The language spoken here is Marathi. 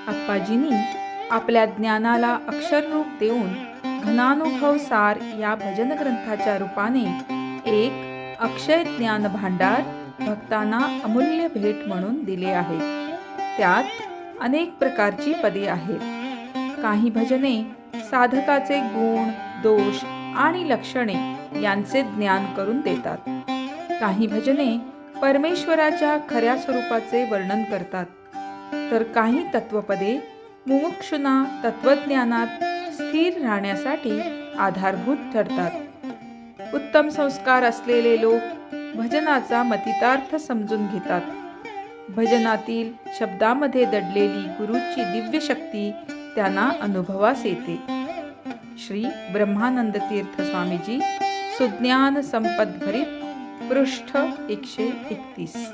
आप्पाजींनी आपल्या ज्ञानाला अक्षररूप देऊन घनानुभव सार या भजन ग्रंथाच्या रूपाने एक अक्षय ज्ञान भांडार भक्तांना अमूल्य भेट म्हणून दिले आहे. त्यात अनेक प्रकारची पदे आहेत. काही भजने साधकाचे गुण, दोष आणि लक्षणे यांचे ज्ञान करून देतात. काही भजने परमेश्वराच्या खऱ्या स्वरूपाचे वर्णन करतात, तर काही तत्वपदे मुमुक्षूंना तत्वज्ञानात स्थिर राहण्यासाठी आधारभूत ठरतात. उत्तम संस्कार असलेले लोक भजनाचा मतितार्थ समजून घेतात. भजनातील शब्दामध्ये दडलेली गुरूची दिव्य शक्ती त्यांना अनुभवास येते. श्री ब्रह्मानंद तीर्थ स्वामीजी, सुज्ञान संपद भरित, पृष्ठ 131.